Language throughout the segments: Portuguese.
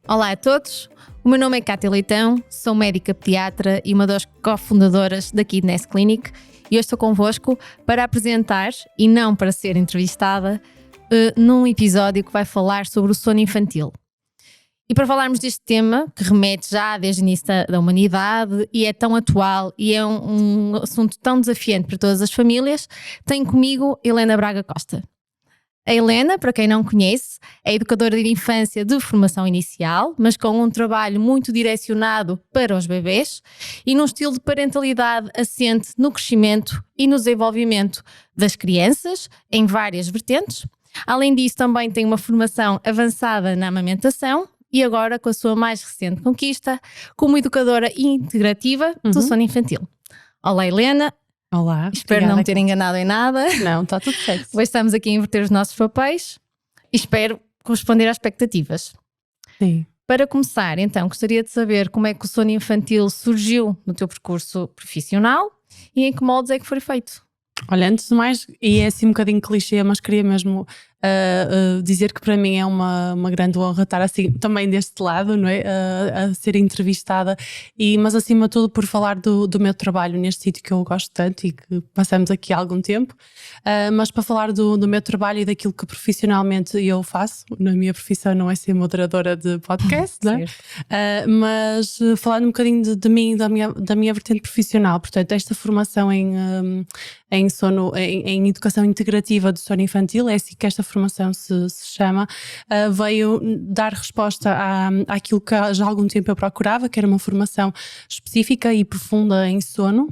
Olá a todos, o meu nome é Cátia Leitão, sou médica pediatra e uma das cofundadoras da Kidness Clinic e hoje estou convosco para apresentar, e não para ser entrevistada, num episódio que vai falar sobre o sono infantil. E para falarmos deste tema, que remete já desde o início da humanidade e é tão atual e é um assunto tão desafiante para todas as famílias, tenho comigo Helena Braga Costa. A Helena, para quem não conhece, é educadora de infância de formação inicial, mas com um trabalho muito direcionado para os bebés e num estilo de parentalidade assente no crescimento e no desenvolvimento das crianças, em várias vertentes. Além disso, também tem uma formação avançada na amamentação e agora com a sua mais recente conquista como educadora integrativa do sono infantil. Olá, Helena. Olá. Espero não me ter enganado em nada. Não, está tudo certo. Hoje estamos aqui a inverter os nossos papéis e espero corresponder às expectativas. Sim. Para começar, então, gostaria de saber como é que o sono infantil surgiu no teu percurso profissional e em que moldes é que foi feito. Olha, antes de mais, e é assim um bocadinho clichê, mas queria mesmo dizer que para mim é uma grande honra estar assim também deste lado, não é? A ser entrevistada, mas acima de tudo por falar do meu trabalho neste sítio que eu gosto tanto e que passamos aqui há algum tempo, mas para falar do meu trabalho e daquilo que profissionalmente eu faço. Na minha profissão não é ser moderadora de podcast, não é? Mas falando um bocadinho de mim, da minha vertente profissional, portanto esta formação em educação integrativa do sono infantil, é assim que esta formação se chama, veio dar resposta àquilo que já há algum tempo eu procurava, que era uma formação específica e profunda em sono,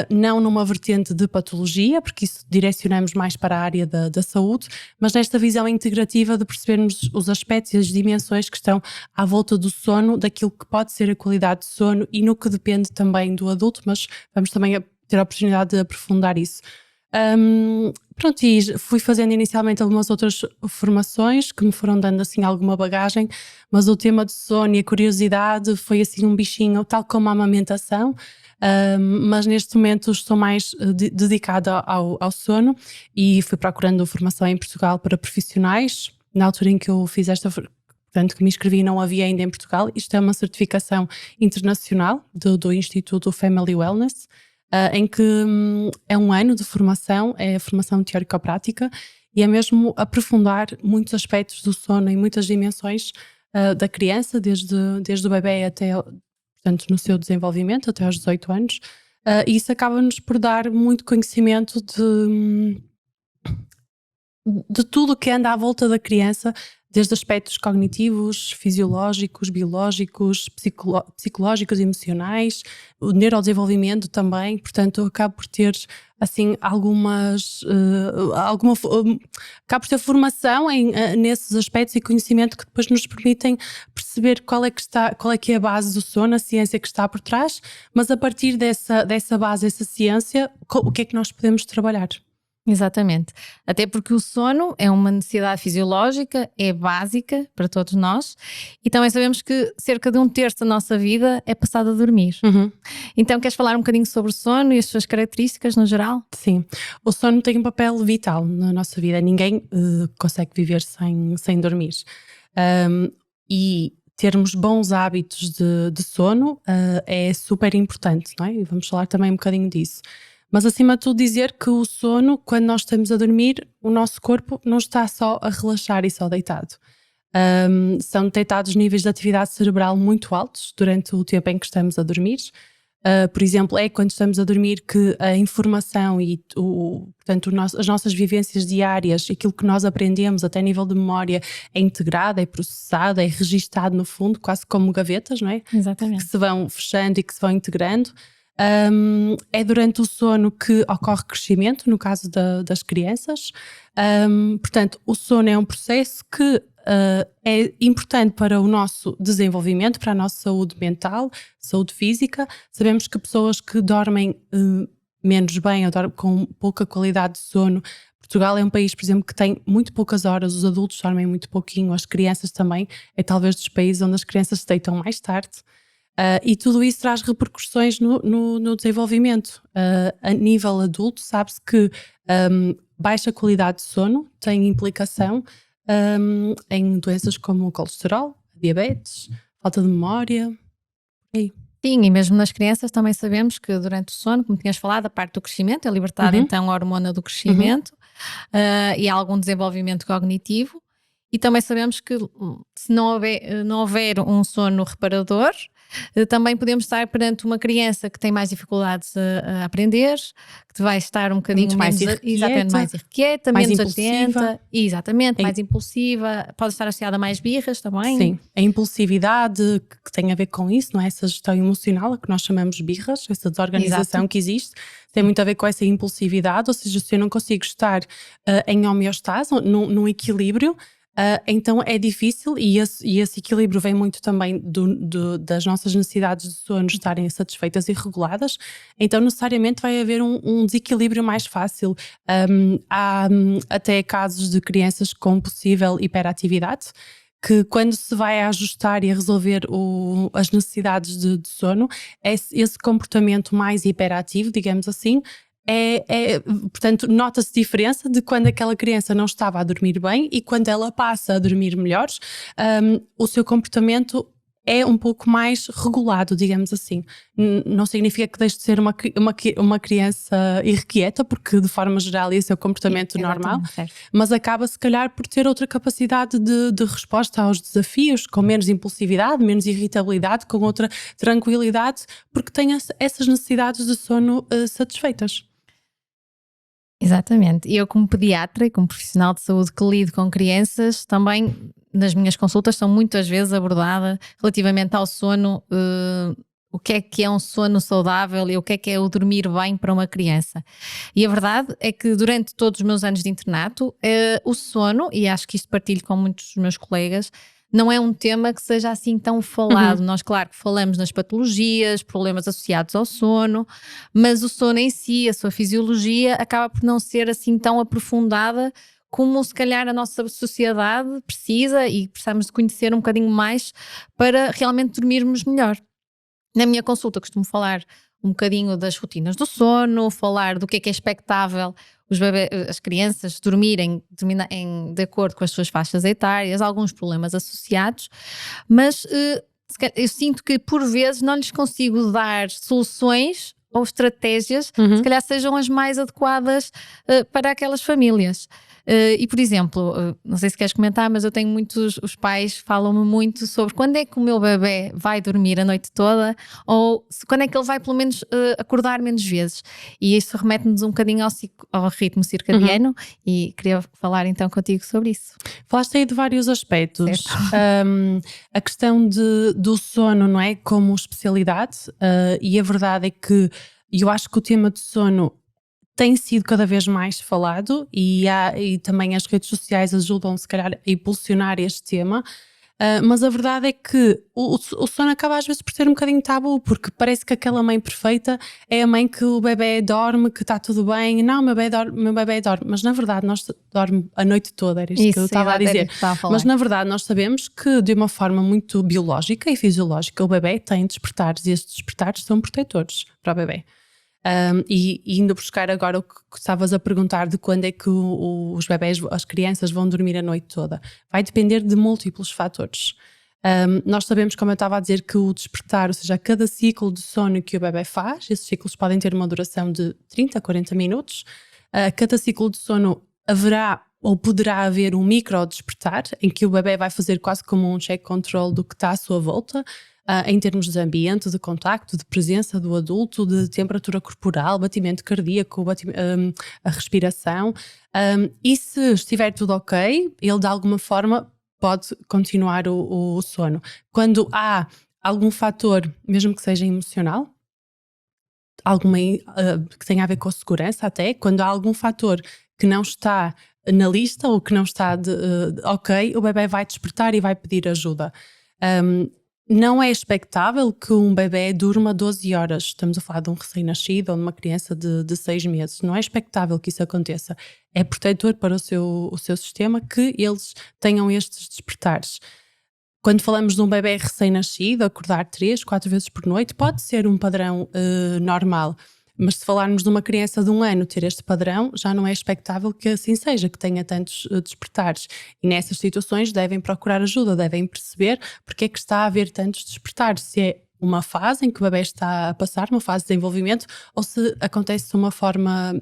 não numa vertente de patologia, porque isso direcionamos mais para a área da saúde, mas nesta visão integrativa de percebermos os aspectos e as dimensões que estão à volta do sono, daquilo que pode ser a qualidade de sono e no que depende também do adulto, mas vamos também ter a oportunidade de aprofundar isso. Pronto, e fui fazendo inicialmente algumas outras formações que me foram dando assim alguma bagagem, mas o tema de sono e a curiosidade foi assim um bichinho, tal como a amamentação, mas neste momento estou mais dedicada ao sono e fui procurando formação em Portugal para profissionais. Na altura em que eu fiz portanto, que me inscrevi, não havia ainda em Portugal. Isto é uma certificação internacional do Instituto Family Wellness, em que é um ano de formação, é a formação teórico-prática e é mesmo aprofundar muitos aspectos do sono em muitas dimensões da criança, desde o bebê até, portanto, no seu desenvolvimento, até aos 18 anos. E isso acaba-nos por dar muito conhecimento de tudo o que anda à volta da criança, desde aspectos cognitivos, fisiológicos, biológicos, psicológicos, emocionais, o neurodesenvolvimento também. Portanto, eu acabo por ter assim acabo por ter formação nesses aspectos e conhecimento que depois nos permitem perceber qual é que é a base do sono, a ciência que está por trás, mas a partir dessa base, essa ciência, o que é que nós podemos trabalhar? Exatamente, até porque o sono é uma necessidade fisiológica, é básica para todos nós e também sabemos que cerca de 1/3 da nossa vida é passada a dormir. Então queres falar um bocadinho sobre o sono e as suas características no geral? Sim, o sono tem um papel vital na nossa vida, ninguém consegue viver sem dormir, e termos bons hábitos de sono é super importante, não é? E vamos falar também um bocadinho disso. Mas acima de tudo dizer que o sono, quando nós estamos a dormir, o nosso corpo não está só a relaxar e só deitado. São detectados níveis de atividade cerebral muito altos durante o tempo em que estamos a dormir. Por exemplo, é quando estamos a dormir que a informação e portanto, as nossas vivências diárias, aquilo que nós aprendemos até nível de memória é integrado, é processado, é registado no fundo, quase como gavetas, não é? Exatamente. Que se vão fechando e que se vão integrando. É durante o sono que ocorre crescimento, no caso das crianças. Portanto, o sono é um processo que é importante para o nosso desenvolvimento, para a nossa saúde mental, saúde física. Sabemos que pessoas que dormem menos bem ou dormem com pouca qualidade de sono, Portugal é um país, por exemplo, que tem muito poucas horas, os adultos dormem muito pouquinho, as crianças também, é talvez dos países onde as crianças se deitam mais tarde. E tudo isso traz repercussões no desenvolvimento. A nível adulto, sabe-se que baixa qualidade de sono tem implicação em doenças como o colesterol, diabetes, falta de memória. Sim, e mesmo nas crianças também sabemos que durante o sono, como tinhas falado, a parte do crescimento é libertada então a hormona do crescimento e há algum desenvolvimento cognitivo. E também sabemos que se não houver um sono reparador, também podemos estar perante uma criança que tem mais dificuldades a aprender, que vai estar um bocadinho muito mais menos, irrequieta, exatamente, mais irrequieta, mais menos impulsiva. atenta, exatamente, mais impulsiva, pode estar associada a mais birras também. Sim, a impulsividade que tem a ver com isso, não é? Essa gestão emocional, a que nós chamamos de birras, essa desorganização que existe, tem muito a ver com essa impulsividade, ou seja, se eu não consigo estar em homeostase, num equilíbrio, então é difícil, e esse equilíbrio vem muito também das nossas necessidades de sono estarem satisfeitas e reguladas, então necessariamente vai haver um desequilíbrio mais fácil. Há até casos de crianças com possível hiperatividade, que quando se vai a ajustar e a resolver as necessidades de sono, esse comportamento mais hiperativo, digamos assim, portanto, nota-se diferença de quando aquela criança não estava a dormir bem e quando ela passa a dormir melhor, o seu comportamento é um pouco mais regulado, digamos assim. Não significa que deixe de ser uma criança irrequieta, porque de forma geral esse é o comportamento normal, mas acaba se calhar por ter outra capacidade de resposta aos desafios, com menos impulsividade, menos irritabilidade, com outra tranquilidade, porque tem essas necessidades de sono satisfeitas. Exatamente. E eu, como pediatra e como profissional de saúde que lido com crianças, também nas minhas consultas são muitas vezes abordada relativamente ao sono, o que é um sono saudável e o que é o dormir bem para uma criança. E a verdade é que durante todos os meus anos de internato, o sono, e acho que isto partilho com muitos dos meus colegas, não é um tema que seja assim tão falado. Nós, claro, que falamos nas patologias, problemas associados ao sono, mas o sono em si, a sua fisiologia, acaba por não ser assim tão aprofundada como se calhar a nossa sociedade precisa e precisamos de conhecer um bocadinho mais para realmente dormirmos melhor. Na minha consulta costumo falar um bocadinho das rotinas do sono, falar do que é expectável as crianças dormirem de acordo com as suas faixas etárias, alguns problemas associados, mas eu sinto que por vezes não lhes consigo dar soluções ou estratégias que se calhar sejam as mais adequadas para aquelas famílias. E por exemplo, não sei se queres comentar, mas eu tenho os pais falam-me muito sobre quando é que o meu bebê vai dormir a noite toda ou quando é que ele vai pelo menos acordar menos vezes, e isso remete-nos um bocadinho ao ritmo circadiano e queria falar então contigo sobre isso. Falaste aí de vários aspectos, a questão do sono, não é, como especialidade, e a verdade é que eu acho que o tema de sono tem sido cada vez mais falado e também as redes sociais ajudam se calhar a impulsionar este tema, mas a verdade é que o sono acaba às vezes por ser um bocadinho tabu, porque parece que aquela mãe perfeita é a mãe que o bebê dorme, que está tudo bem, não, meu bebê dorme, mas na verdade nós dorme a noite toda, era isto que eu estava a dizer. Mas na verdade nós sabemos que de uma forma muito biológica e fisiológica o bebê tem despertares e estes despertares são protetores para o bebê. E indo buscar agora o que estavas a perguntar de quando é que os bebés, as crianças vão dormir a noite toda, vai depender de múltiplos fatores. Nós sabemos, como eu estava a dizer, que o despertar, ou seja, cada ciclo de sono que o bebê faz, esses ciclos podem ter uma duração de 30 a 40 minutos, cada ciclo de sono haverá ou poderá haver um micro despertar em que o bebê vai fazer quase como um check control do que está à sua volta, em termos de ambiente, de contacto, de presença do adulto, de temperatura corporal, batimento cardíaco, a respiração, e se estiver tudo ok, ele de alguma forma pode continuar o sono. Quando há algum fator, mesmo que seja emocional, que tenha a ver com a segurança até, quando há algum fator que não está na lista ou que não está ok, o bebê vai despertar e vai pedir ajuda. Não é expectável que um bebê durma 12 horas. Estamos a falar de um recém-nascido ou de uma criança de 6 meses. Não é expectável que isso aconteça. É protetor para o seu sistema que eles tenham estes despertares. Quando falamos de um bebê recém-nascido, acordar 3, 4 vezes por noite, pode ser um padrão normal. Mas se falarmos de uma criança de 1 ano ter este padrão, já não é expectável que assim seja, que tenha tantos despertares. E nessas situações devem procurar ajuda, devem perceber porque é que está a haver tantos despertares. Se é uma fase em que o bebê está a passar, uma fase de desenvolvimento, ou se acontece de uma forma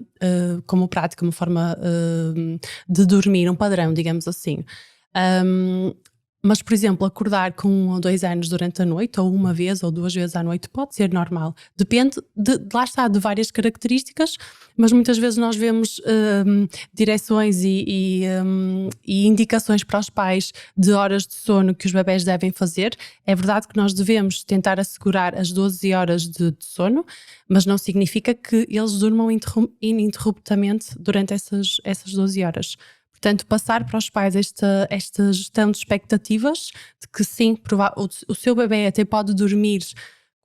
como prática, uma forma de dormir, um padrão, digamos assim. Mas, por exemplo, acordar com 1 ou 2 anos durante a noite, ou uma vez ou 2 vezes à noite, pode ser normal. Depende, lá está, de várias características, mas muitas vezes nós vemos direções e indicações para os pais de horas de sono que os bebés devem fazer. É verdade que nós devemos tentar assegurar as 12 horas de sono, mas não significa que eles durmam ininterruptamente durante essas 12 horas. Portanto, passar para os pais esta gestão de expectativas de que sim, o seu bebê até pode dormir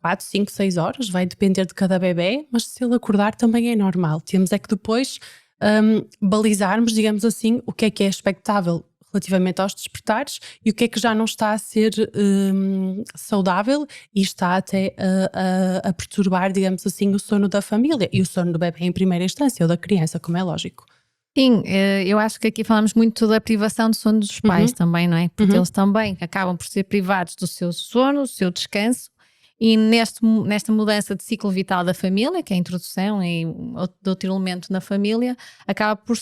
4, 5, 6 horas, vai depender de cada bebê, mas se ele acordar também é normal. Temos é que depois balizarmos, digamos assim, o que é expectável relativamente aos despertares e o que é que já não está a ser saudável e está até a perturbar, digamos assim, o sono da família e o sono do bebê em primeira instância, ou da criança, como é lógico. Sim, eu acho que aqui falamos muito da privação de sono dos pais também, não é? Porque eles também acabam por ser privados do seu sono, do seu descanso, e nesta mudança de ciclo vital da família, que é a introdução e de outro elemento na família, acaba por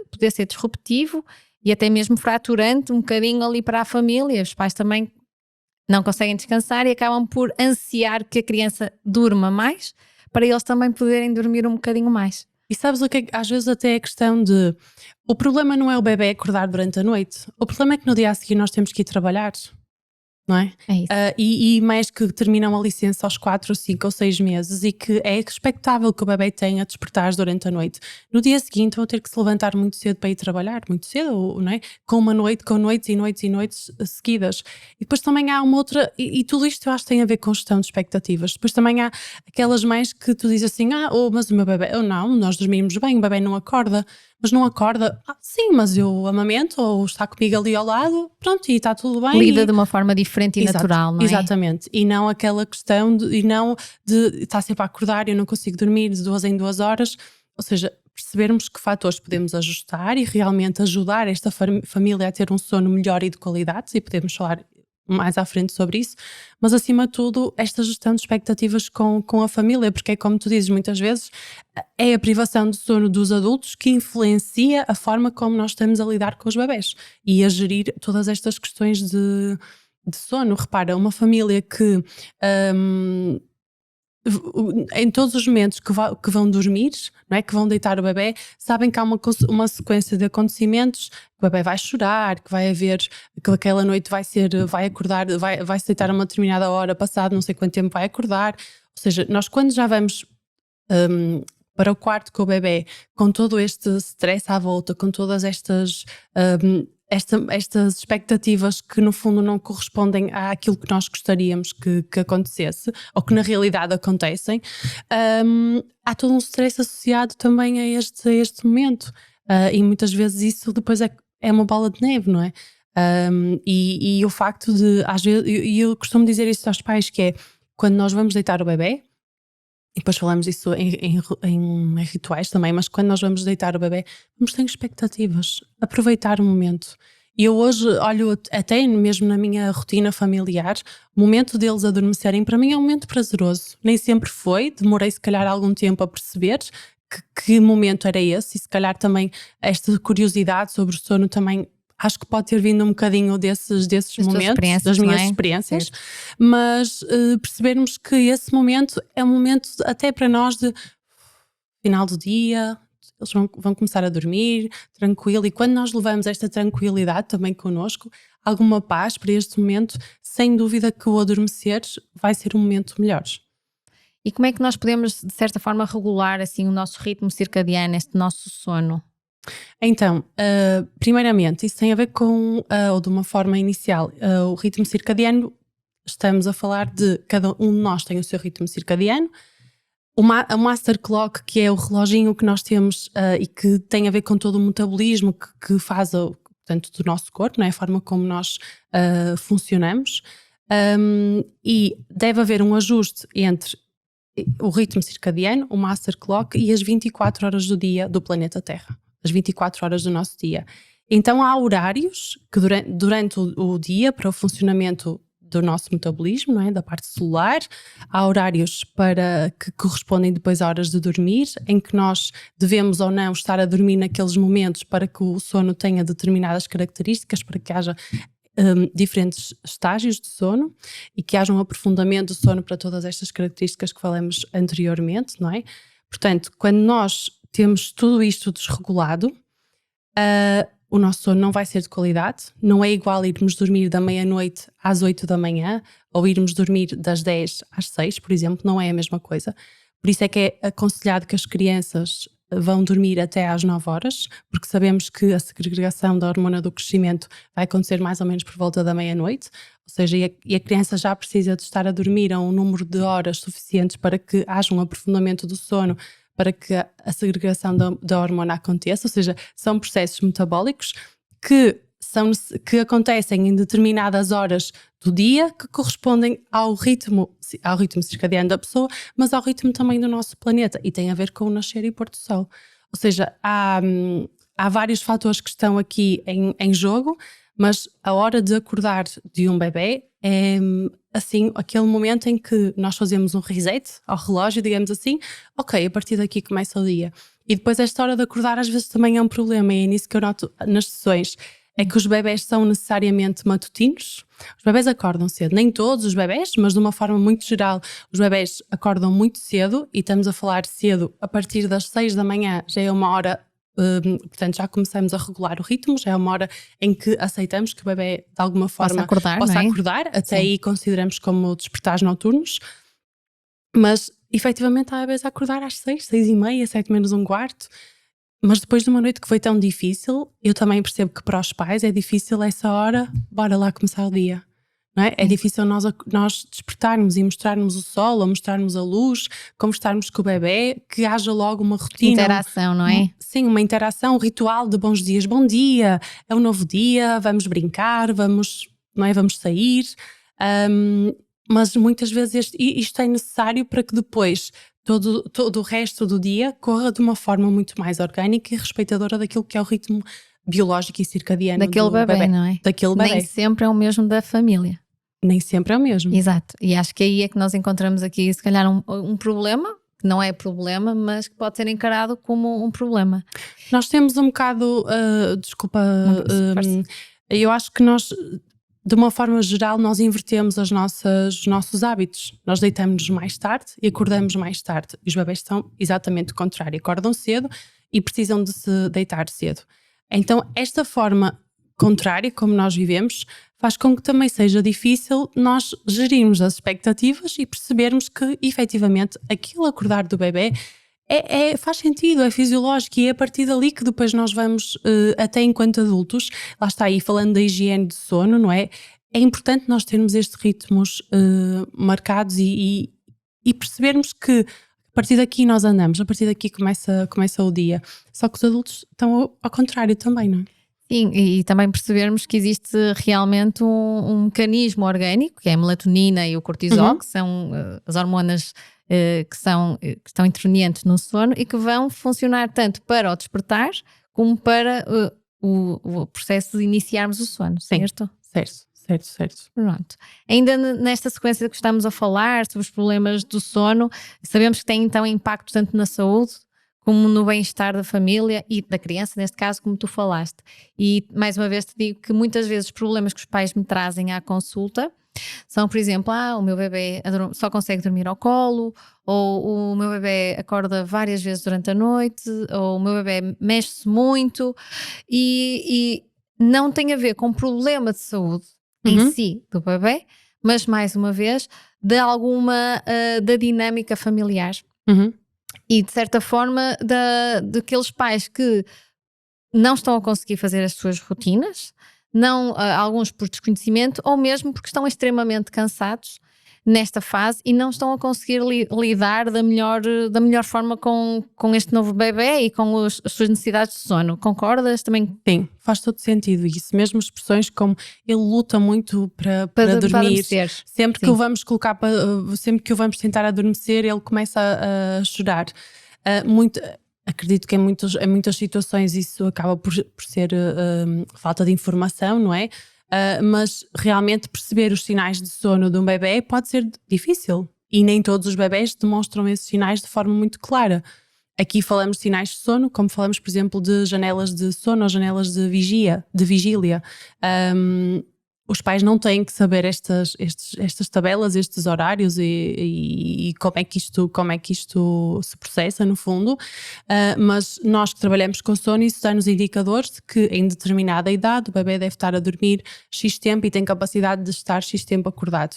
poder ser disruptivo e até mesmo fraturante um bocadinho ali para a família. Os pais também não conseguem descansar e acabam por ansiar que a criança durma mais, para eles também poderem dormir um bocadinho mais. E sabes o que é, às vezes até é a questão de... O problema não é o bebê acordar durante a noite. O problema é que no dia a seguir nós temos que ir trabalhar, não é? É isso. E mais que terminam a licença aos 4, 5 ou 6 meses e que é expectável que o bebê tenha despertares durante a noite. No dia seguinte vão ter que se levantar muito cedo para ir trabalhar, muito cedo, não é? Com noites e noites e noites seguidas. E depois também há uma outra, e tudo isto eu acho que tem a ver com gestão de expectativas. Depois também há aquelas mães que tu dizes assim, mas o meu bebê, não, nós dormimos bem, o bebê não acorda. Mas não acorda, sim, mas eu amamento ou está comigo ali ao lado, pronto, e está tudo bem. Lida de uma forma diferente e natural, não é? Exatamente, e não aquela questão de estar sempre a acordar e eu não consigo dormir de 2 em 2 horas, ou seja, percebermos que fatores podemos ajustar e realmente ajudar esta família a ter um sono melhor e de qualidade, e podemos falar mais à frente sobre isso, mas acima de tudo esta gestão de expectativas com a família, porque é como tu dizes muitas vezes, é a privação de sono dos adultos que influencia a forma como nós estamos a lidar com os bebés e a gerir todas estas questões de sono. Repara, uma família que em todos os momentos que vão dormir, não é? Que vão deitar o bebê, sabem que há uma sequência de acontecimentos, que o bebê vai chorar, que vai haver, que aquela noite vai acordar, vai se deitar a uma determinada hora, passado não sei quanto tempo vai acordar. Ou seja, nós quando já vamos para o quarto com o bebê, com todo este stress à volta, com todas estas expectativas que no fundo não correspondem àquilo que nós gostaríamos que acontecesse, ou que na realidade acontecem, há todo um stress associado também a este momento, e muitas vezes isso depois é uma bola de neve, não é? E o facto de, às vezes, eu costumo dizer isso aos pais, que é quando nós vamos deitar o bebê, e depois falamos disso em rituais também, mas quando nós vamos deitar o bebê, vamos ter expectativas, aproveitar o momento. E eu hoje olho até mesmo na minha rotina familiar, o momento deles adormecerem para mim é um momento prazeroso. Nem sempre foi, demorei se calhar algum tempo a perceber que momento era esse, e se calhar também esta curiosidade sobre o sono também acho que pode ter vindo um bocadinho desses momentos, das minhas experiências, mas percebermos que esse momento é um momento até para nós de final do dia, eles vão começar a dormir tranquilo, e quando nós levamos esta tranquilidade também connosco, alguma paz para este momento, sem dúvida que o adormecer vai ser um momento melhor. E como é que nós podemos, de certa forma, regular assim o nosso ritmo circadiano, este nosso sono? Então, primeiramente, isso tem a ver com, ou de uma forma inicial, o ritmo circadiano. Estamos a falar de cada um de nós tem o seu ritmo circadiano. A Master Clock, que é o reloginho que nós temos e que tem a ver com todo o metabolismo que faz, portanto, do nosso corpo, não é? A forma como nós funcionamos. E deve haver um ajuste entre o ritmo circadiano, o master clock e as 24 horas do dia do planeta Terra, as 24 horas do nosso dia. Então há horários que durante o dia, para o funcionamento do nosso metabolismo, não é? Da parte celular, há horários que correspondem depois a horas de dormir, em que nós devemos ou não estar a dormir naqueles momentos para que o sono tenha determinadas características, para que haja diferentes estágios de sono e que haja um aprofundamento do sono para todas estas características que falamos anteriormente, não é? Portanto, quando nós temos tudo isto desregulado, o nosso sono não vai ser de qualidade, não é igual irmos dormir da meia-noite às 8 da manhã ou irmos dormir das 10 às 6, por exemplo, não é a mesma coisa. Por isso é que é aconselhado que as crianças vão dormir até às 9 horas, porque sabemos que a segregação da hormona do crescimento vai acontecer mais ou menos por volta da meia-noite, ou seja, e a criança já precisa de estar a dormir a um número de horas suficientes para que haja um aprofundamento do sono, para que a segregação da hormona aconteça, ou seja, são processos metabólicos que acontecem em determinadas horas do dia que correspondem ao ritmo circadiano da pessoa, mas ao ritmo também do nosso planeta e tem a ver com o nascer e pôr do sol. Ou seja, há vários fatores que estão aqui em jogo, mas a hora de acordar de um bebê é assim, aquele momento em que nós fazemos um reset ao relógio, digamos assim, ok, a partir daqui começa o dia. E depois esta hora de acordar às vezes também é um problema, e é nisso que eu noto nas sessões, é que os bebés são necessariamente matutinos. Os bebés acordam cedo, nem todos os bebés, mas de uma forma muito geral, os bebés acordam muito cedo, e estamos a falar cedo, a partir das 6 da manhã já é uma hora. Portanto, já começamos a regular o ritmo, já é uma hora em que aceitamos que o bebê de alguma forma possa acordar, até aí consideramos como despertares noturnos, mas efetivamente há bebês a acordar às 6, 6h30, 7 menos um quarto, mas depois de uma noite que foi tão difícil, eu também percebo que para os pais é difícil essa hora, bora lá começar o dia. Não é? É difícil nós despertarmos e mostrarmos o sol, ou mostrarmos a luz, conversarmos com o bebê, que haja logo uma rotina. Interação, não é? Sim, uma interação, um ritual de bons dias. Bom dia, é um novo dia, vamos brincar, vamos sair. Mas muitas vezes isto é necessário para que depois todo o resto do dia corra de uma forma muito mais orgânica e respeitadora daquilo que é o ritmo biológico e circadiano daquele bebê, não é? Daquele bebê. Nem sempre é o mesmo da família. Nem sempre é o mesmo. Exato, e acho que aí é que nós encontramos aqui se calhar um problema, que não é problema, mas que pode ser encarado como um problema. Nós temos um bocado, eu acho que nós, de uma forma geral, nós invertemos os nossos hábitos. Nós deitamos-nos mais tarde e acordamos mais tarde. E os bebés são exatamente o contrário, acordam cedo e precisam de se deitar cedo. Então esta forma contrária, como nós vivemos, faz com que também seja difícil nós gerirmos as expectativas e percebermos que efetivamente aquilo acordar do bebê faz sentido, é fisiológico, e é a partir dali que depois nós vamos, até enquanto adultos, lá está aí falando da higiene de sono, não é? É importante nós termos estes ritmos marcados e percebermos que a partir daqui nós andamos, a partir daqui começa o dia. Só que os adultos estão ao contrário também, não é? Sim, e também percebermos que existe realmente um mecanismo orgânico, que é a melatonina e o cortisol, que são as hormonas que estão intervenientes no sono e que vão funcionar tanto para o despertar como para o processo de iniciarmos o sono, certo? Certo. Pronto. Ainda nesta sequência que estamos a falar sobre os problemas do sono, sabemos que tem então impacto tanto na saúde como no bem-estar da família e da criança, neste caso, como tu falaste. E mais uma vez te digo que muitas vezes os problemas que os pais me trazem à consulta são, por exemplo, o meu bebê só consegue dormir ao colo, ou o meu bebê acorda várias vezes durante a noite, ou o meu bebê mexe-se muito, e não tem a ver com problema de saúde em si do bebê, mas mais uma vez de alguma da dinâmica familiar. E de certa forma daqueles pais que não estão a conseguir fazer as suas rotinas, alguns por desconhecimento ou mesmo porque estão extremamente cansados, nesta fase e não estão a conseguir lidar da melhor forma com este novo bebê e com as suas necessidades de sono. Concordas também? Sim, faz todo sentido isso. Mesmo expressões como ele luta muito para dormir. Adormecer. Sempre que o vamos colocar sempre que o vamos tentar adormecer, ele começa a chorar. Acredito que em muitas situações isso acaba por ser falta de informação, não é? Mas realmente perceber os sinais de sono de um bebê pode ser difícil e nem todos os bebés demonstram esses sinais de forma muito clara. Aqui falamos de sinais de sono, como falamos, por exemplo, de janelas de sono ou janelas de vigília. Os pais não têm que saber estas tabelas, estes horários e como é que isto se processa no fundo, mas nós que trabalhamos com sono, isso dá-nos indicadores de que em determinada idade o bebê deve estar a dormir X tempo e tem capacidade de estar X tempo acordado.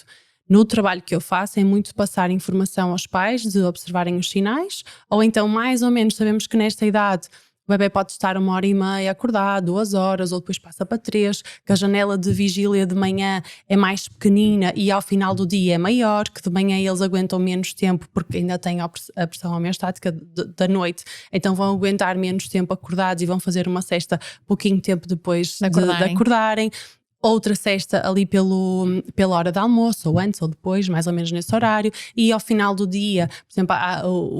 No trabalho que eu faço é muito passar informação aos pais de observarem os sinais, ou então mais ou menos sabemos que nesta idade o bebê pode estar 1h30 acordado, 2 horas, ou depois passa para 3, que a janela de vigília de manhã é mais pequenina e ao final do dia é maior, que de manhã eles aguentam menos tempo porque ainda têm a pressão homeostática da noite, então vão aguentar menos tempo acordados e vão fazer uma cesta pouquinho tempo depois de acordarem. Outra cesta ali pela hora de almoço, ou antes ou depois, mais ou menos nesse horário, e ao final do dia, por exemplo,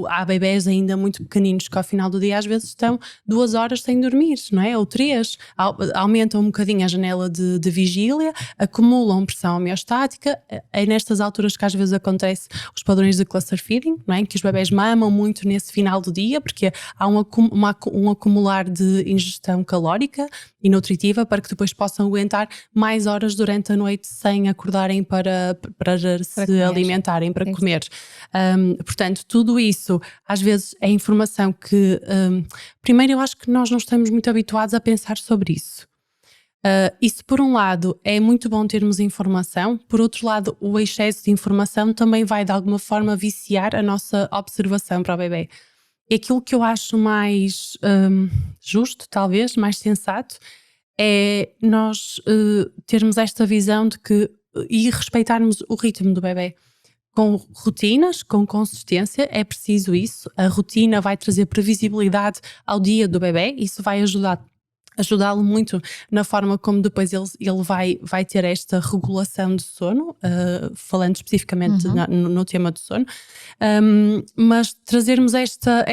há bebés ainda muito pequeninos que ao final do dia às vezes estão 2 horas sem dormir, não é? Ou 3, aumentam um bocadinho a janela de vigília, acumulam pressão homeostática, é nestas alturas que às vezes acontece os padrões de cluster feeding, não é? Que os bebés mamam muito nesse final do dia, porque há um acumular de ingestão calórica e nutritiva para que depois possam aguentar mais horas durante a noite sem acordarem para se alimentarem, para comer. Portanto, tudo isso às vezes é informação que primeiro eu acho que nós não estamos muito habituados a pensar sobre isso. Isso por um lado é muito bom termos informação, por outro lado o excesso de informação também vai de alguma forma viciar a nossa observação para o bebê. E aquilo que eu acho mais justo, talvez, mais sensato, é nós termos esta visão de que e respeitarmos o ritmo do bebê. Com rotinas, com consistência, é preciso isso. A rotina vai trazer previsibilidade ao dia do bebê, isso vai ajudá-lo muito na forma como depois ele vai ter esta regulação de sono, falando especificamente no tema do sono, mas trazermos esta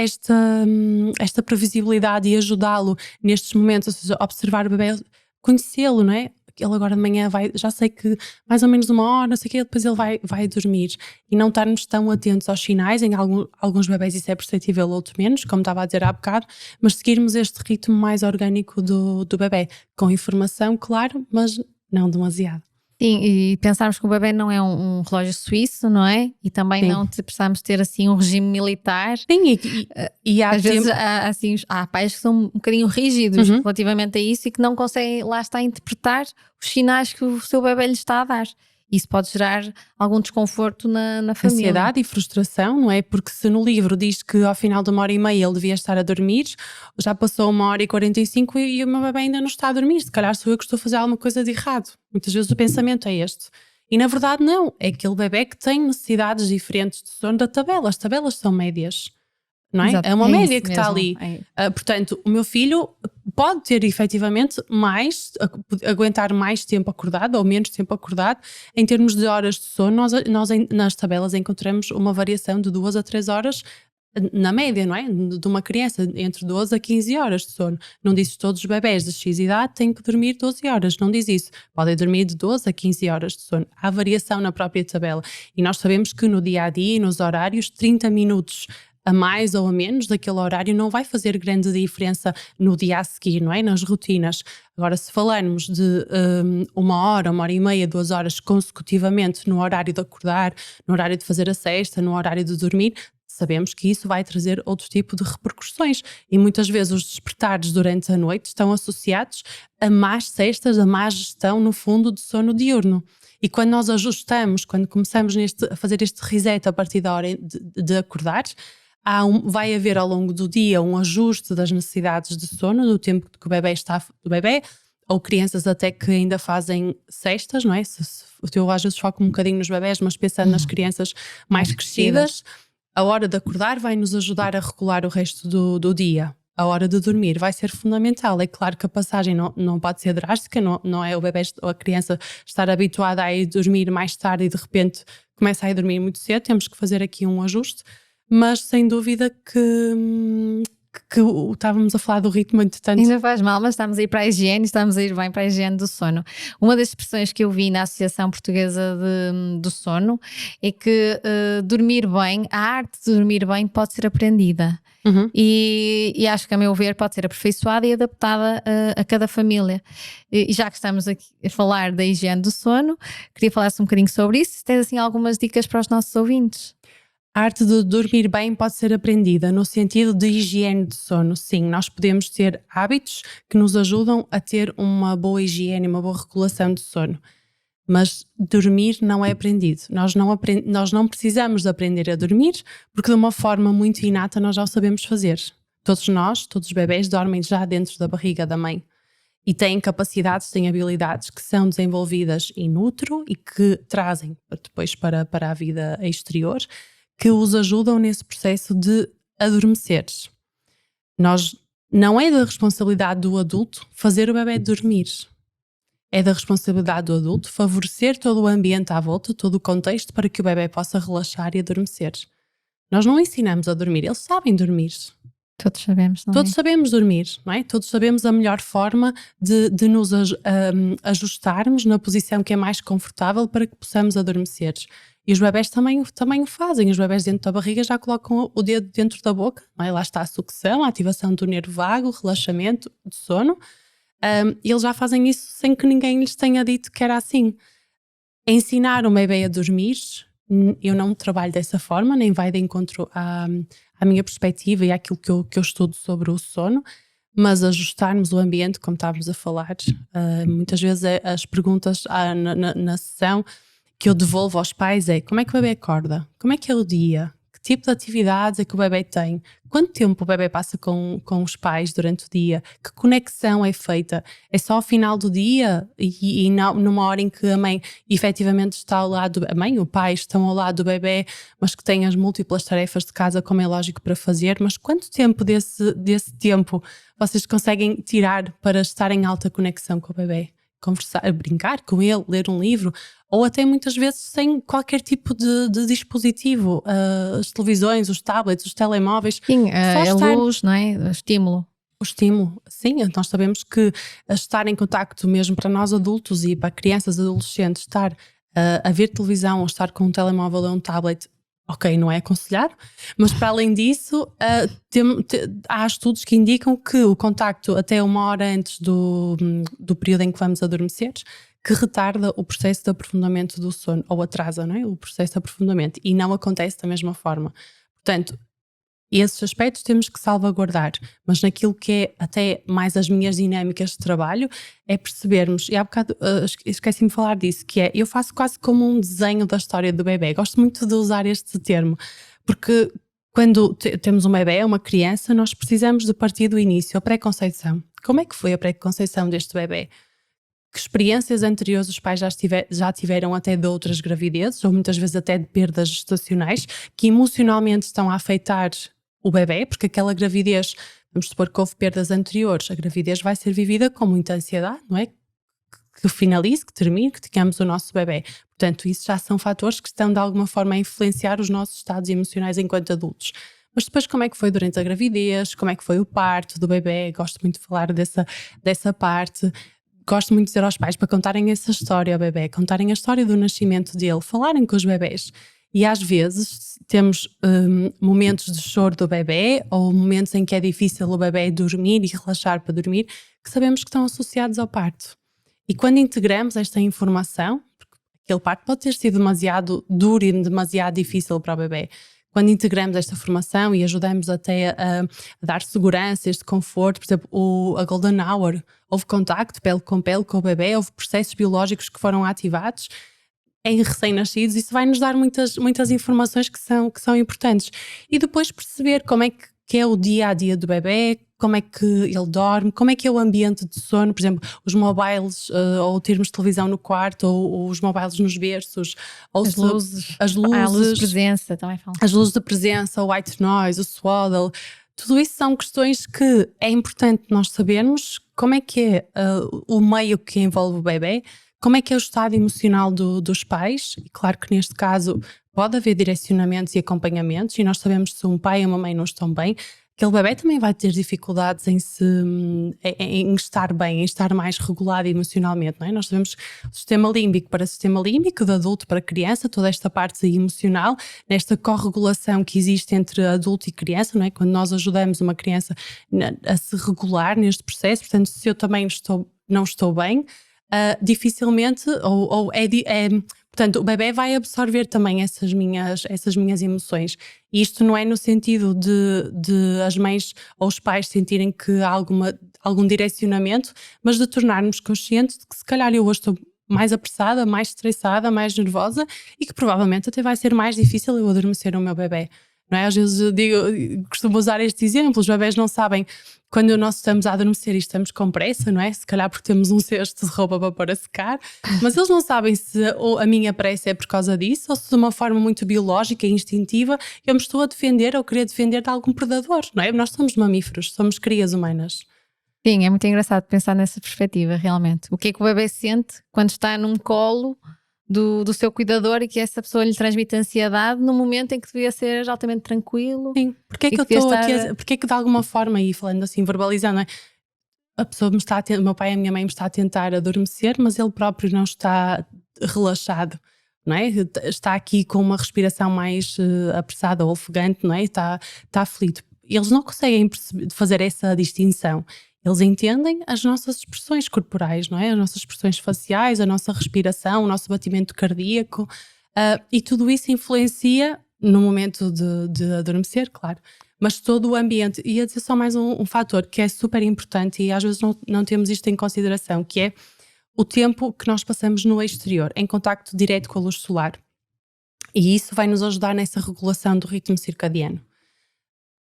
previsibilidade e ajudá-lo nestes momentos, ou seja, observar o bebê, conhecê-lo, não é? Ele agora de manhã já sei que mais ou menos 1 hora, não sei o quê, depois ele vai dormir. E não estarmos tão atentos aos sinais, em alguns bebés isso é perceptível, outros menos, como estava a dizer há bocado, mas seguirmos este ritmo mais orgânico do bebé, com informação, claro, mas não demasiado. Sim, e pensarmos que o bebê não é um relógio suíço, não é? E também não precisamos ter assim um regime militar. Sim, e às vezes há pais que são um bocadinho rígidos relativamente a isso e que não conseguem, lá está, interpretar os sinais que o seu bebê lhe está a dar. Isso pode gerar algum desconforto na família. Ansiedade e frustração, não é? Porque se no livro diz que ao final de 1h30 ele devia estar a dormir, já passou 1h45 e o meu bebê ainda não está a dormir. Se calhar sou eu que estou a fazer alguma coisa de errado. Muitas vezes o pensamento é este. E na verdade não, é aquele bebê que tem necessidades diferentes de sono da tabela. As tabelas são médias. Não é? Exato, é uma média que mesmo. está ali. Portanto, o meu filho pode ter efetivamente aguentar mais tempo acordado ou menos tempo acordado. Em termos de horas de sono, nós nas tabelas encontramos uma variação de 2 a 3 horas na média, não é? De uma criança, entre 12 a 15 horas de sono. Não diz que todos os bebés de X idade têm que dormir 12 horas, não diz isso. Podem dormir de 12 a 15 horas de sono. Há variação na própria tabela. E nós sabemos que no dia-a-dia e nos horários, 30 minutos a mais ou a menos daquele horário não vai fazer grande diferença no dia a seguir, não é? Nas rotinas. Agora, se falarmos de 1 hora, 1h30, 2 horas consecutivamente no horário de acordar, no horário de fazer a cesta, no horário de dormir, sabemos que isso vai trazer outro tipo de repercussões. E muitas vezes os despertares durante a noite estão associados a más cestas, a má gestão, no fundo, de sono diurno. E quando nós ajustamos, quando começamos a fazer este reset a partir da hora de acordar, vai haver ao longo do dia um ajuste das necessidades de sono, do tempo que o bebê ou crianças até que ainda fazem cestas, não é? Eu às vezes foco um bocadinho nos bebés, mas pensando nas crianças mais crescidas, a hora de acordar vai nos ajudar a regular o resto do dia. A hora de dormir vai ser fundamental. É claro que a passagem não pode ser drástica, não é o bebê ou a criança estar habituada a ir dormir mais tarde e de repente começa a ir dormir muito cedo. Temos que fazer aqui um ajuste, mas sem dúvida que estávamos a falar do ritmo, entretanto. Ainda faz mal, mas estamos a ir para a higiene, estamos a ir bem para a higiene do sono. Uma das expressões que eu vi na Associação Portuguesa do Sono é que dormir bem, a arte de dormir bem pode ser aprendida. E acho que, a meu ver, pode ser aperfeiçoada e adaptada a cada família. E já que estamos aqui a falar da higiene do sono, queria falar-se um bocadinho sobre isso. Se tens assim algumas dicas para os nossos ouvintes. A arte de dormir bem pode ser aprendida no sentido de higiene de sono. Sim, nós podemos ter hábitos que nos ajudam a ter uma boa higiene, uma boa regulação de sono. Mas dormir não é aprendido. Nós não precisamos de aprender a dormir, porque de uma forma muito inata nós já o sabemos fazer. Todos os bebés dormem já dentro da barriga da mãe. E têm capacidades, têm habilidades que são desenvolvidas in utero e que trazem depois para a vida exterior, que os ajudam nesse processo de adormecer. Não é da responsabilidade do adulto fazer o bebê dormir. É da responsabilidade do adulto favorecer todo o ambiente à volta, todo o contexto para que o bebê possa relaxar e adormecer. Nós não ensinamos a dormir, eles sabem dormir. Todos sabemos, não é? Todos sabemos dormir, não é? Todos sabemos a melhor forma de nos ajustarmos na posição que é mais confortável para que possamos adormecer. E os bebés também o fazem. Os bebés dentro da barriga já colocam o dedo dentro da boca, não é? Lá está a sucção, a ativação do nervo vago, o relaxamento, de sono. E eles já fazem isso sem que ninguém lhes tenha dito que era assim. Ensinar um bebê a dormir, eu não trabalho dessa forma, nem vai de encontro à minha perspectiva e àquilo que eu estudo sobre o sono, mas ajustarmos o ambiente, como estávamos a falar. Muitas vezes as perguntas na sessão que eu devolvo aos pais é: como é que o bebê acorda? Como é que é o dia? Que tipo de atividades é que o bebê tem? Quanto tempo o bebê passa com os pais durante o dia? Que conexão é feita? É só ao final do dia e não numa hora em que a mãe efetivamente está ao lado, a mãe, o pai estão ao lado do bebê, mas que têm as múltiplas tarefas de casa, como é lógico, para fazer. Mas quanto tempo desse tempo vocês conseguem tirar para estar em alta conexão com o bebê? Conversar, brincar com ele, ler um livro, ou até muitas vezes sem qualquer tipo de dispositivo, as televisões, os tablets, os telemóveis. Sim, a luz, não é? O estímulo. O estímulo, sim, nós sabemos que estar em contacto mesmo para nós adultos e para crianças, adolescentes, estar a ver televisão ou estar com um telemóvel ou um tablet, ok, não é aconselhado, mas para além disso há estudos que indicam que o contacto até 1 hora antes do período em que vamos adormecer, que retarda o processo de aprofundamento do sono, ou atrasa, não é? O processo de aprofundamento, e não acontece da mesma forma. Portanto, esses aspectos temos que salvaguardar, mas naquilo que é até mais as minhas dinâmicas de trabalho, é percebermos, e há bocado esqueci-me de falar disso, que é, eu faço quase como um desenho da história do bebê. Gosto muito de usar este termo, porque quando temos um bebê, uma criança, nós precisamos de partir do início, a pré-conceição. Como é que foi a pré-conceição deste bebê? Que experiências anteriores os pais já tiveram até de outras gravidezes, ou muitas vezes até de perdas gestacionais, que emocionalmente estão a afetar o bebê, porque aquela gravidez, vamos supor que houve perdas anteriores, a gravidez vai ser vivida com muita ansiedade, não é? Que finalize, que termine, que tenhamos o nosso bebê. Portanto, isso já são fatores que estão de alguma forma a influenciar os nossos estados emocionais enquanto adultos. Mas depois, como é que foi durante a gravidez, como é que foi o parto do bebê? Gosto muito de falar dessa parte. Gosto muito de dizer aos pais para contarem essa história ao bebê, contarem a história do nascimento dele, falarem com os bebés. E às vezes temos momentos de choro do bebê, ou momentos em que é difícil o bebê dormir e relaxar para dormir, que sabemos que estão associados ao parto. E quando integramos esta informação, porque aquele parto pode ter sido demasiado duro e demasiado difícil para o bebê, quando integramos esta formação e ajudamos até a dar segurança, este conforto, por exemplo, a Golden Hour, houve contacto pele com o bebê, houve processos biológicos que foram ativados em recém-nascidos, isso vai nos dar muitas informações que são importantes. E depois perceber como é que é o dia-a-dia do bebê, como é que ele dorme, como é que é o ambiente de sono, por exemplo, os mobiles, ou termos televisão no quarto, ou os mobiles nos berços, ou As luzes. as A luz de luzes, presença também falam. as luzes de presença, o white noise, o swaddle, tudo isso são questões que é importante nós sabermos como é que é o meio que envolve o bebê, como é que é o estado emocional dos pais, e claro que neste caso pode haver direcionamentos e acompanhamentos, e nós sabemos que se um pai e uma mãe não estão bem, aquele bebê também vai ter dificuldades em estar bem, em estar mais regulado emocionalmente, não é? Nós sabemos o sistema límbico para sistema límbico, de adulto para criança, toda esta parte emocional, nesta corregulação que existe entre adulto e criança, não é? Quando nós ajudamos uma criança a se regular neste processo, portanto, se eu também não estou bem, dificilmente, portanto, o bebê vai absorver também essas minhas emoções. E isto não é no sentido de as mães ou os pais sentirem que há algum direcionamento, mas de tornarmos conscientes de que se calhar eu hoje estou mais apressada, mais estressada, mais nervosa, e que provavelmente até vai ser mais difícil eu adormecer o meu bebê. Não é? Às vezes costumo usar estes exemplos, os bebés não sabem quando nós estamos a adormecer e estamos com pressa, não é? Se calhar porque temos um cesto de roupa para pôr a secar, mas eles não sabem se a minha pressa é por causa disso ou se de uma forma muito biológica e instintiva eu me estou a defender ou querer defender de algum predador, não é? Nós somos mamíferos, somos crias humanas. Sim, é muito engraçado pensar nessa perspectiva, realmente. O que é que o bebê sente quando está num colo do seu cuidador e que essa pessoa lhe transmite ansiedade no momento em que devia ser altamente tranquilo? Sim, porque é que eu estou aqui, porque é que de alguma forma, e falando assim, verbalizando, é? A pessoa o meu pai e a minha mãe me está a tentar adormecer, mas ele próprio não está relaxado, não é? Está aqui com uma respiração mais apressada ou ofegante, não é? Está aflito. Eles não conseguem fazer essa distinção. Eles entendem as nossas expressões corporais, não é? As nossas expressões faciais, a nossa respiração, o nosso batimento cardíaco, e tudo isso influencia no momento de adormecer, claro, mas todo o ambiente. E ia dizer só mais um fator que é super importante e às vezes não temos isto em consideração, que é o tempo que nós passamos no exterior, em contacto direto com a luz solar. E isso vai nos ajudar nessa regulação do ritmo circadiano.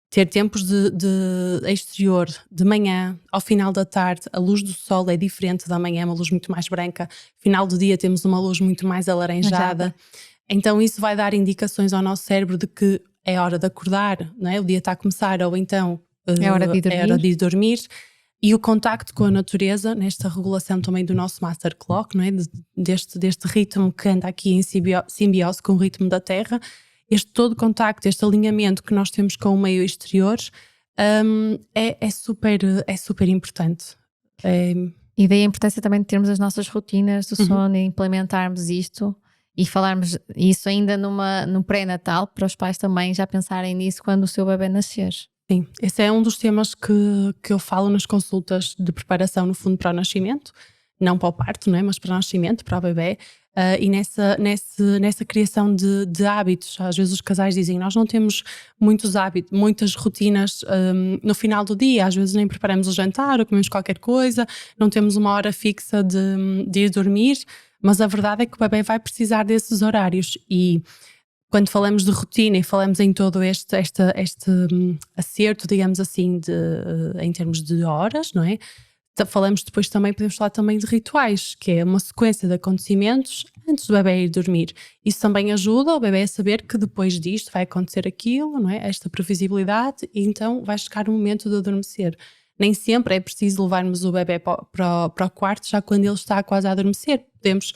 Ter tempos de exterior, de manhã, ao final da tarde, a luz do sol é diferente da manhã, é uma luz muito mais branca. Final do dia temos uma luz muito mais alaranjada. Então isso vai dar indicações ao nosso cérebro de que é hora de acordar, não é? O dia está a começar, ou então é hora de dormir. E o contacto com a natureza, nesta regulação também do nosso master clock, não é? Deste ritmo que anda aqui em simbiose com o ritmo da Terra, este todo contacto, este alinhamento que nós temos com o meio exterior, é super importante. E daí a importância também de termos as nossas rotinas do sono e implementarmos isto e falarmos isso ainda no pré-natal, para os pais também já pensarem nisso quando o seu bebê nascer. Sim, esse é um dos temas que eu falo nas consultas de preparação, no fundo, para o nascimento, não para o parto, não é? Mas para o nascimento, para o bebê. E nessa criação de hábitos, às vezes os casais dizem, nós não temos muitos hábitos, muitas rotinas no final do dia, às vezes nem preparamos o jantar ou comemos qualquer coisa, não temos uma hora fixa de ir dormir, mas a verdade é que o bebê vai precisar desses horários. E quando falamos de rotina e falamos em todo este acerto, digamos assim, em termos de horas, não é? Falamos depois também, podemos falar também de rituais, que é uma sequência de acontecimentos antes do bebê ir dormir. Isso também ajuda o bebê a saber que depois disto vai acontecer aquilo, não é? Esta previsibilidade, e então vai chegar o momento de adormecer. Nem sempre é preciso levarmos o bebê para o quarto já quando ele está quase a adormecer. Podemos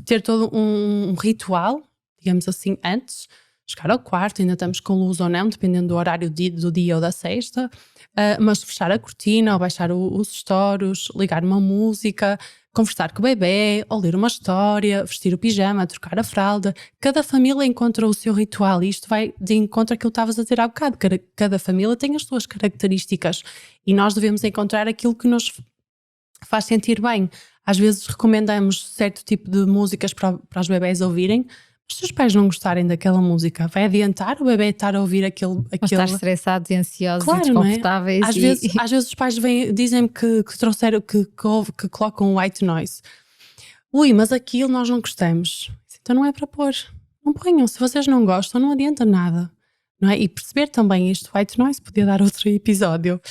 ter todo um ritual, digamos assim, antes, chegar ao quarto, ainda estamos com luz ou não, dependendo do horário do dia ou da sexta, mas fechar a cortina, ou baixar os stores, ligar uma música, conversar com o bebê, ou ler uma história, vestir o pijama, trocar a fralda. Cada família encontra o seu ritual e isto vai de encontro àquilo que estavas a dizer há bocado. Cada família tem as suas características e nós devemos encontrar aquilo que nos faz sentir bem. Às vezes recomendamos certo tipo de músicas para os bebés ouvirem. Se os pais não gostarem daquela música, vai adiantar o bebê estar a ouvir aquele... estar estressados e ansiosos, claro, e desconfortáveis. Não é? Às vezes os pais dizem-me que trouxeram, que colocam white noise. Ui, mas aquilo nós não gostamos. Então não é para pôr. Não ponham. Se vocês não gostam, não adianta nada. não é? E perceber também isto, white noise, podia dar outro episódio,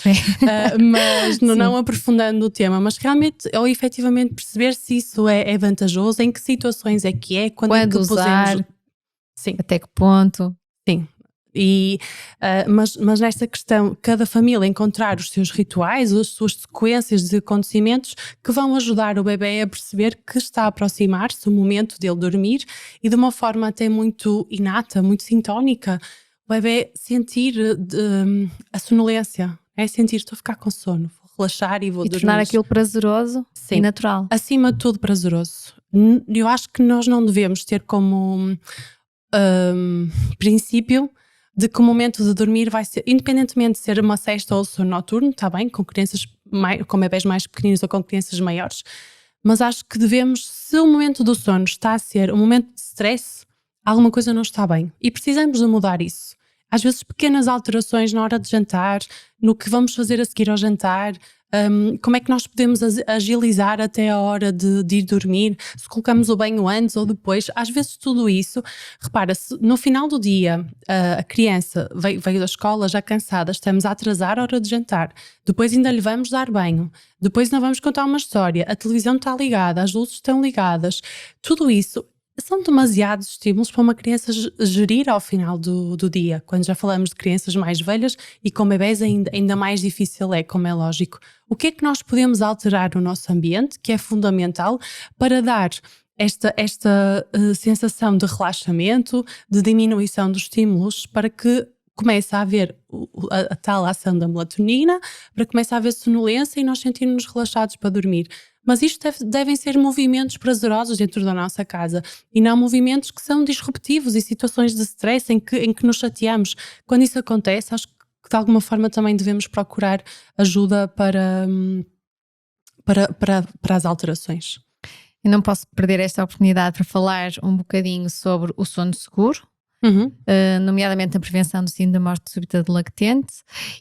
mas não aprofundando o tema, mas realmente, ou efetivamente perceber se isso é vantajoso, em que situações é que é, quando é que usar, podemos... Sim. Até que ponto. Sim. Mas nesta questão, cada família encontrar os seus rituais, as suas sequências de acontecimentos que vão ajudar o bebê a perceber que está a aproximar-se o momento dele dormir, e de uma forma até muito inata, muito sintónica, o bebê sentir a sonolência, sentir, estou a ficar com sono, vou relaxar e vou dormir. Tornar aquilo prazeroso. Sim. E natural. Acima de tudo prazeroso. Eu acho que nós não devemos ter como princípio de que o momento de dormir vai ser, independentemente de ser uma sesta ou sono noturno, está bem, com crianças, com bebés mais pequeninos ou com crianças maiores, mas acho que devemos, se o momento do sono está a ser um momento de stress, alguma coisa não está bem e precisamos de mudar isso. Às vezes pequenas alterações na hora de jantar, no que vamos fazer a seguir ao jantar, como é que nós podemos agilizar até a hora de ir dormir, se colocamos o banho antes ou depois, às vezes tudo isso, repara, se no final do dia a criança veio da escola já cansada, estamos a atrasar a hora de jantar, depois ainda lhe vamos dar banho, depois ainda vamos contar uma história, a televisão está ligada, as luzes estão ligadas, tudo isso são demasiados estímulos para uma criança gerir ao final do dia. Quando já falamos de crianças mais velhas e com bebés ainda mais difícil é, como é lógico. O que é que nós podemos alterar no nosso ambiente, que é fundamental para dar esta sensação de relaxamento, de diminuição dos estímulos, para que comece a haver a tal ação da melatonina, para que comece a haver sonolência e nós sentirmos relaxados para dormir. Mas isto devem ser movimentos prazerosos dentro da nossa casa e não movimentos que são disruptivos e situações de stress em que nos chateamos. Quando isso acontece, acho que de alguma forma também devemos procurar ajuda para as alterações. Eu não posso perder esta oportunidade para falar um bocadinho sobre o sono seguro. Nomeadamente a prevenção do síndrome da morte súbita do lactente,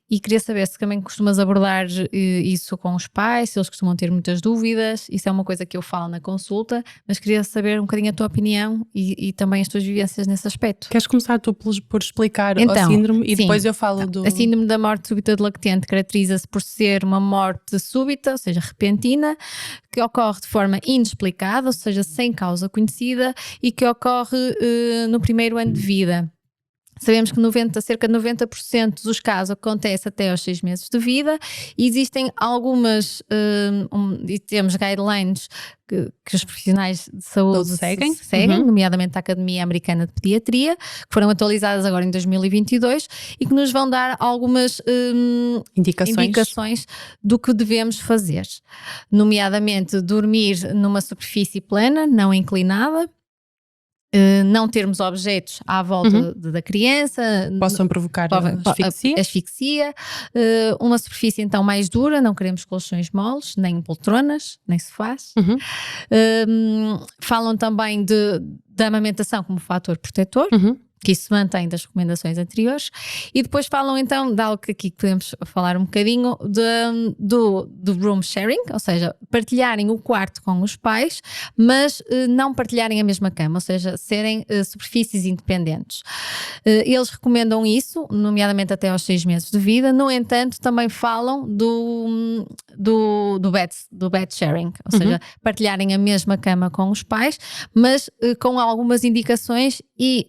e queria saber se também costumas abordar isso com os pais, se eles costumam ter muitas dúvidas. Isso é uma coisa que eu falo na consulta, mas queria saber um bocadinho a tua opinião e também as tuas vivências nesse aspecto. Queres começar tu por explicar a síndrome e sim, depois eu falo do... A síndrome da morte súbita do lactente caracteriza-se por ser uma morte súbita, ou seja, repentina, que ocorre de forma inexplicada, ou seja, sem causa conhecida, e que ocorre no primeiro ano de vida. Sabemos que cerca de 90% dos casos acontece até aos 6 meses de vida, e existem algumas e temos guidelines que os profissionais de saúde seguem, nomeadamente a Academia Americana de Pediatria, que foram atualizadas agora em 2022 e que nos vão dar algumas indicações do que devemos fazer, nomeadamente dormir numa superfície plana, não inclinada, não termos objetos à volta da criança, possam provocar asfixia, uma superfície então mais dura, não queremos colchões moles, nem poltronas, nem sofás. Falam também da amamentação como fator protetor, que isso mantém das recomendações anteriores, e depois falam então de algo que aqui podemos falar um bocadinho, do room sharing, ou seja, partilharem o quarto com os pais, mas não partilharem a mesma cama, ou seja, serem superfícies independentes. Eles recomendam isso, nomeadamente até aos 6 meses de vida. No entanto, também falam do bed sharing, ou seja, partilharem a mesma cama com os pais, mas com algumas indicações e,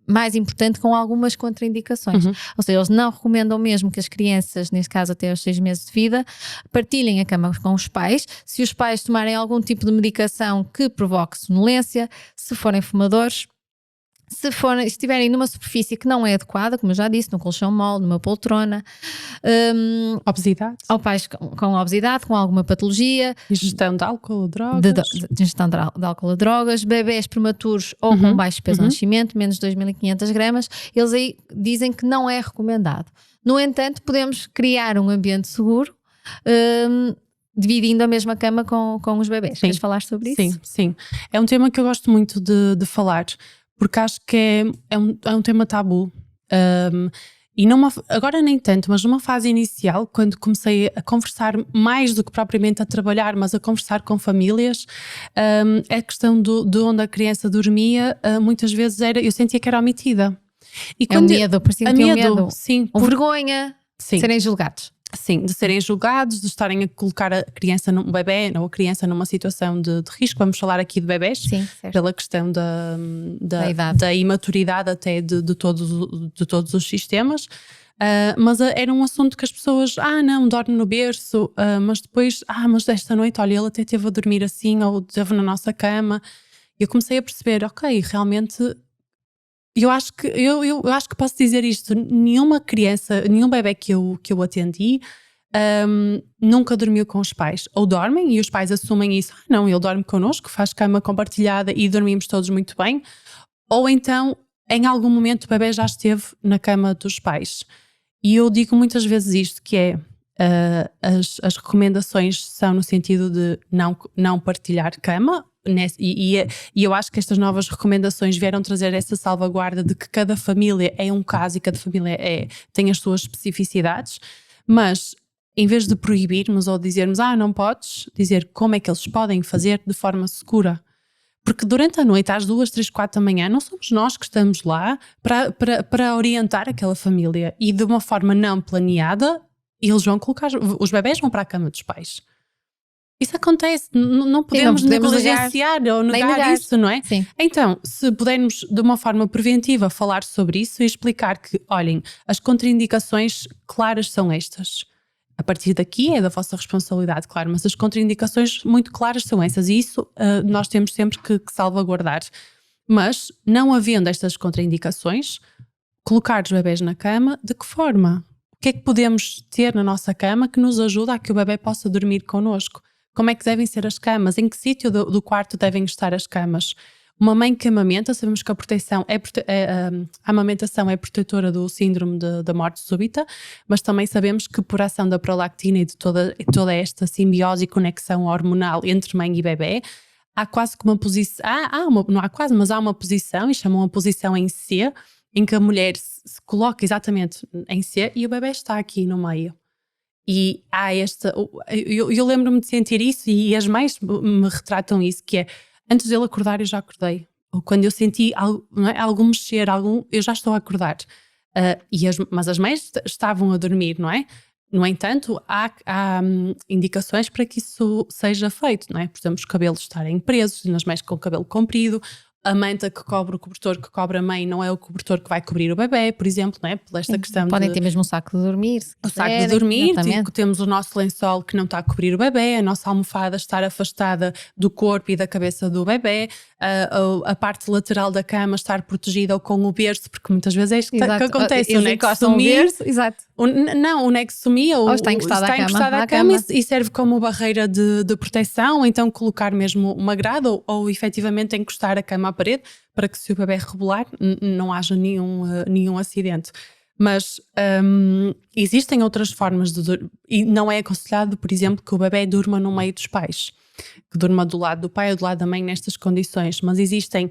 mais importante, com algumas contraindicações. Ou seja, eles não recomendam mesmo que as crianças, neste caso até aos 6 meses de vida, partilhem a cama com os pais, se os pais tomarem algum tipo de medicação que provoque sonolência, se forem fumadores, se estiverem numa superfície que não é adequada, como eu já disse, num colchão mole, numa poltrona, obesidade, ou pais com obesidade, com alguma patologia, ingestão de álcool ou drogas, ingestão de álcool ou drogas, bebés prematuros ou com baixo peso ao nascimento, menos de 2.500 gramas, eles aí dizem que não é recomendado. No entanto, podemos criar um ambiente seguro, dividindo a mesma cama com os bebés. Queres falar sobre isso? Sim. É um tema que eu gosto muito de falar, porque acho que é um tema tabu, e agora nem tanto, mas numa fase inicial, quando comecei a conversar mais do que propriamente a trabalhar, mas a conversar com famílias, a questão de onde a criança dormia, muitas vezes eu sentia que era omitida. E É o medo, parecia que tinham medo. Sim, Ou vergonha sim. de serem julgados. Sim, de serem julgados, de estarem a colocar a criança, um bebê ou a criança numa situação de risco. Vamos falar aqui de bebés, Sim, certo. pela questão da imaturidade até de todos os sistemas. Mas era um assunto que as pessoas, não, dorme no berço, mas depois, mas desta noite, olha, ele até esteve a dormir assim, ou esteve na nossa cama. E eu comecei a perceber, ok, realmente, eu acho que posso dizer isto, nenhuma criança, nenhum bebê que eu atendi nunca dormiu com os pais. Ou dormem e os pais assumem isso, não, ele dorme connosco, faz cama compartilhada e dormimos todos muito bem. Ou então, em algum momento, o bebê já esteve na cama dos pais. E eu digo muitas vezes isto, que é, as recomendações são no sentido de não partilhar cama, e eu acho que estas novas recomendações vieram trazer essa salvaguarda de que cada família é um caso e cada família tem as suas especificidades, mas em vez de proibirmos ou dizermos, não podes, dizer como é que eles podem fazer de forma segura. Porque durante a noite, às 2, 3, 4 da manhã, não somos nós que estamos lá para orientar aquela família. E de uma forma não planeada, eles vão colocar, os bebés vão para a cama dos pais. Isso acontece, não podemos negligenciar ou negar isso, não é? Sim. Então, se pudermos de uma forma preventiva falar sobre isso e explicar que, olhem, as contraindicações claras são estas. A partir daqui é da vossa responsabilidade, claro, mas as contraindicações muito claras são essas e isso nós temos sempre que salvaguardar. Mas, não havendo estas contraindicações, colocar os bebés na cama, de que forma? O que é que podemos ter na nossa cama que nos ajuda a que o bebê possa dormir connosco? Como é que devem ser as camas? Em que sítio do quarto devem estar as camas? Uma mãe que amamenta, sabemos que a proteção a amamentação é protetora do síndrome da morte súbita, mas também sabemos que por ação da prolactina e de toda esta simbiose e conexão hormonal entre mãe e bebê, há quase que uma posição, não há quase, mas há uma posição, e chamam a posição em C, em que a mulher se coloca exatamente em C e o bebê está aqui no meio. E há eu lembro-me de sentir isso e as mães me retratam isso, que é, antes dele acordar eu já acordei. Ou quando eu senti algum mexer, eu já estou a acordar. Mas as mães estavam a dormir, não é? No entanto, há indicações para que isso seja feito, não é? Por exemplo, os cabelos estarem presos, nas mães com o cabelo comprido, a manta que cobre o cobertor que cobre a mãe não é o cobertor que vai cobrir o bebê, por exemplo, não é? Por esta questão podem ter mesmo um saco de dormir. O saco de dormir, temos o nosso lençol que não está a cobrir o bebê, a nossa almofada estar afastada do corpo e da cabeça do bebê, a parte lateral da cama estar protegida ou com o berço, porque muitas vezes é isto que acontece. O nexo sumir, exato. O nexo sumir ou está encostado à cama e serve como barreira de proteção, então colocar mesmo uma grade ou efetivamente encostar a cama à parede para que, se o bebê rebolar, não haja nenhum acidente. Mas existem outras formas de dormir, e não é aconselhado, por exemplo, que o bebê durma no meio dos pais, que durma do lado do pai ou do lado da mãe nestas condições, mas existem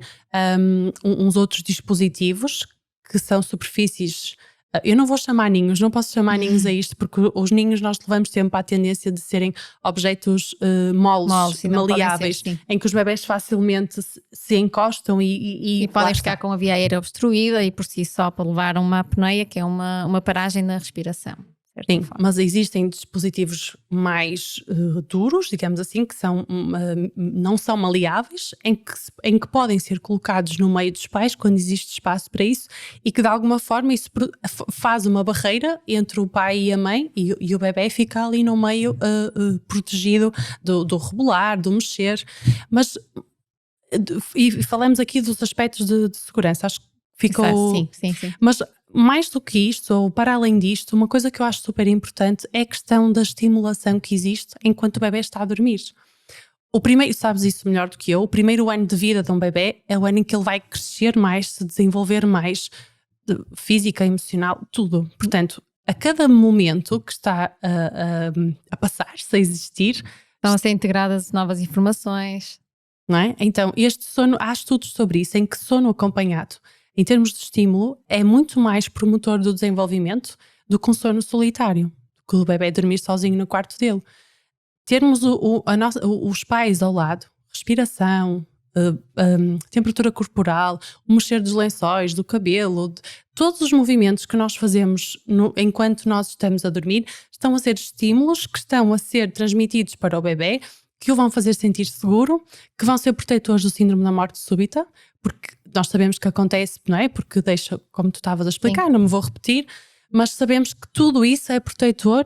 uns outros dispositivos que são superfícies. Eu não vou chamar ninhos, não posso chamar ninhos a isto, porque os ninhos nós levamos sempre à tendência de serem objetos moles maleáveis, em que os bebés facilmente se encostam e podem ficar com a via aérea obstruída e por si só para levar uma apneia, que é uma paragem na respiração. Sim, mas existem dispositivos mais duros, digamos assim, que não são maleáveis, em que podem ser colocados no meio dos pais quando existe espaço para isso e que de alguma forma isso faz uma barreira entre o pai e a mãe e o bebê fica ali no meio protegido do rebolar, do mexer. Mas e falamos aqui dos aspectos de segurança, acho que ficou... Sim. Mas mais do que isto, ou para além disto, uma coisa que eu acho super importante é a questão da estimulação que existe enquanto o bebê está a dormir. Sabes isso melhor do que eu, o primeiro ano de vida de um bebê é o ano em que ele vai crescer mais, se desenvolver mais, física, emocional, tudo. Portanto, a cada momento que está a passar-se, a existir... Estão a ser integradas novas informações. Não é? Então, este sono, há estudos sobre isso, em que sono acompanhado, em termos de estímulo, é muito mais promotor do desenvolvimento do que um sono solitário, que o bebê dormir sozinho no quarto dele. Termos os pais ao lado, respiração, temperatura corporal, o mexer dos lençóis, do cabelo, todos os movimentos que nós fazemos enquanto nós estamos a dormir estão a ser estímulos que estão a ser transmitidos para o bebê, que o vão fazer sentir seguro, que vão ser protetores do síndrome da morte súbita, porque nós sabemos que acontece, não é? Porque deixa, como tu estavas a explicar, não me vou repetir, mas sabemos que tudo isso é protetor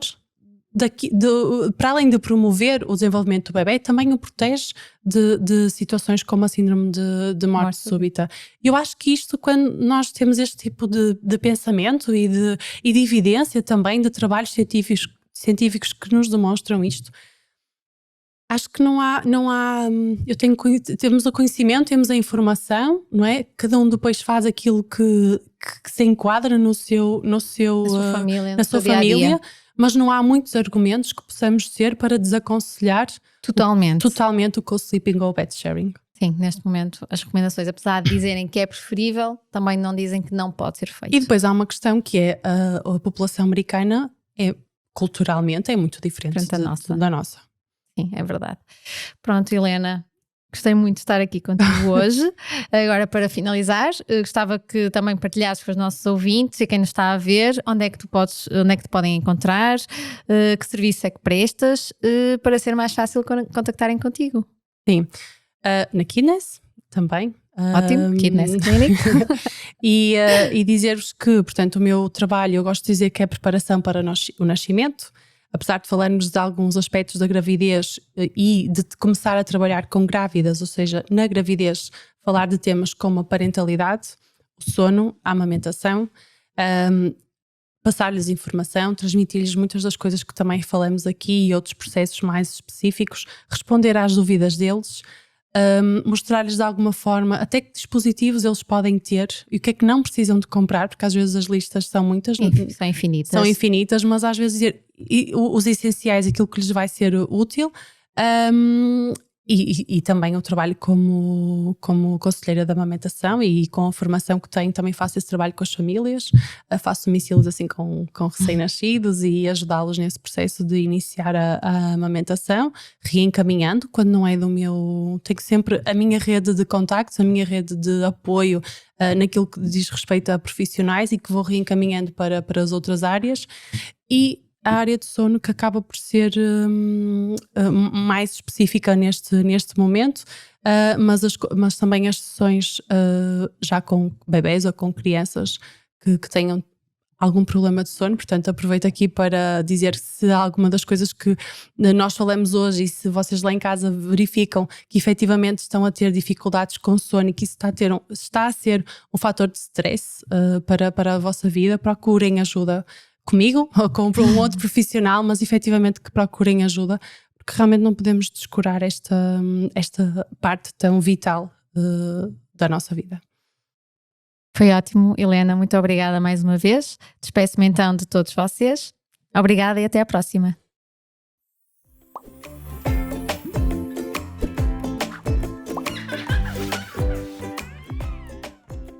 para além de promover o desenvolvimento do bebê, também o protege de situações como a síndrome de morte súbita. Eu acho que isto, quando nós temos este tipo de pensamento e de evidência também de trabalhos científicos que nos demonstram isto, acho que não há temos o conhecimento, temos a informação, não é? Cada um depois faz aquilo que se enquadra na sua família, mas não há muitos argumentos que possamos ter para desaconselhar totalmente o co-sleeping ou o bed sharing. Sim, neste momento as recomendações, apesar de dizerem que é preferível, também não dizem que não pode ser feito. E depois há uma questão que é a população americana culturalmente é muito diferente da nossa. Sim, é verdade. Pronto, Helena, gostei muito de estar aqui contigo hoje. Agora, para finalizar, gostava que também partilhasses com os nossos ouvintes e quem nos está a ver, onde é que te podem encontrar, que serviço é que prestas, para ser mais fácil contactarem contigo. Sim, na Kidness também. Ótimo, Kidness Clinic. E dizer-vos que, portanto, o meu trabalho, eu gosto de dizer que é preparação para o nascimento. Apesar de falarmos de alguns aspectos da gravidez e de começar a trabalhar com grávidas, ou seja, na gravidez, falar de temas como a parentalidade, o sono, a amamentação, passar-lhes informação, transmitir-lhes muitas das coisas que também falamos aqui e outros processos mais específicos, responder às dúvidas deles, mostrar-lhes de alguma forma até que dispositivos eles podem ter e o que é que não precisam de comprar, porque às vezes as listas são muitas. São infinitas, mas às vezes dizer os essenciais, aquilo que lhes vai ser útil. E também o trabalho como conselheira da amamentação e com a formação que tenho, também faço esse trabalho com as famílias, faço domicílios assim com recém-nascidos e ajudá-los nesse processo de iniciar a amamentação, reencaminhando quando não é do meu... Tenho sempre a minha rede de contactos, a minha rede de apoio naquilo que diz respeito a profissionais e que vou reencaminhando para as outras áreas. E a área de sono que acaba por ser mais específica neste momento, mas também as sessões já com bebés ou com crianças que tenham algum problema de sono. Portanto, aproveito aqui para dizer se alguma das coisas que nós falamos hoje e se vocês lá em casa verificam que efetivamente estão a ter dificuldades com sono e que isso está a ser um fator de stress para a vossa vida, procurem ajuda comigo ou com um outro profissional, mas efetivamente que procurem ajuda, porque realmente não podemos descurar esta parte tão vital da nossa vida. Foi ótimo, Helena, muito obrigada mais uma vez. Despeço-me então de todos vocês. Obrigada e até à próxima.